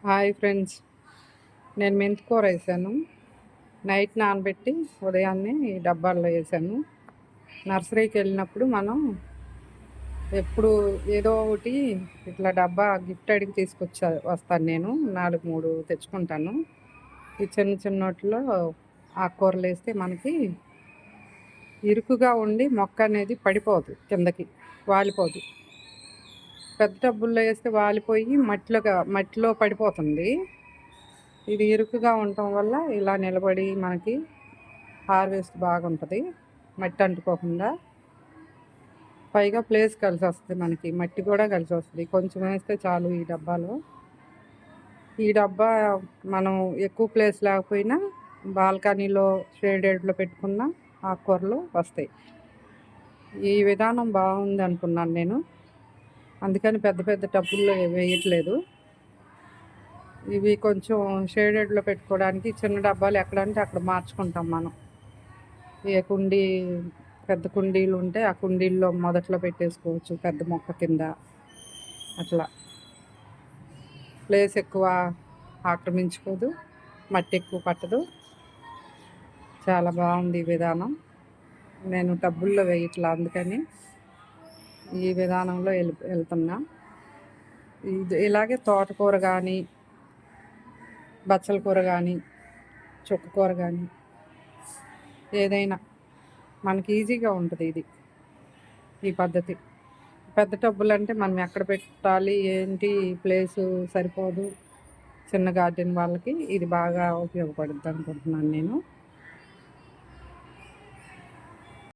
Hi friends. నేను మెంతికూర వేసాను. నైట్ నానబెట్టి ఉదయాన్నే ఈ డబ్బాల్లో వేసాను. నర్సరీకి వెళ్ళినప్పుడు మనం ఎప్పుడు ఏదో ఒకటి ఇట్లా డబ్బా గిఫ్ట్ అడిగి వస్తాను. నేను 4-3 తెచ్చుకుంటాను. ఈ చిన్న చిన్నట్లో ఆకుకూరలు వేస్తే మనకి ఇరుకుగా ఉండి మొక్క అనేది పడిపోదు, కిందకి వాలిపోదు. పెద్ద డబ్బుల్లో వేస్తే వాలిపోయి మట్టిలో పడిపోతుంది. ఇది ఇరుకుగా ఉండటం వల్ల ఇలా నిలబడి మనకి హార్వెస్ట్ బాగుంటుంది, మట్టి అంటుకోకుండా. పైగా ప్లేస్ కలిసి వస్తుంది, మనకి మట్టి కూడా కలిసి వస్తుంది. కొంచెం వేస్తే చాలు ఈ డబ్బాలో. ఈ డబ్బా మనం ఎక్కువ ప్లేస్ లేకపోయినా బాల్కనీలో షేడెడ్లో పెట్టుకున్న ఆకుకూరలు వస్తాయి. ఈ విధానం బాగుంది అనుకున్నాను నేను, అందుకని పెద్ద పెద్ద టబ్బుల్లో వేయట్లేదు. ఇవి కొంచెం షేడెడ్లో పెట్టుకోవడానికి చిన్న డబ్బాలు ఎక్కడంటే అక్కడ మార్చుకుంటాం మనం. ఏ పెద్ద కుండీలు ఉంటే ఆ కుండీల్లో మొదట్లో పెట్టేసుకోవచ్చు, పెద్ద మొక్క కింద. అట్లా ప్లేస్ ఎక్కువ ఆక్రమించుకోదు, మట్టి ఎక్కువ పట్టదు. చాలా బాగుంది ఈ విధానం. నేను టబ్బుల్లో వేయట్లా, అందుకని ఈ విధానంలో వెళ్తున్నా. ఇలాగే తోటకూర కానీ, బచ్చల కూర కానీ, చుక్కకూర కానీ, ఏదైనా మనకి ఈజీగా ఉంటుంది ఈ పద్ధతి. పెద్ద టబ్బులు అంటే మనం ఎక్కడ పెట్టాలి ఏంటి, ప్లేసు సరిపోదు. చిన్న గార్డెన్ వాళ్ళకి ఇది బాగా ఉపయోగపడుద్ది అనుకుంటున్నాను నేను.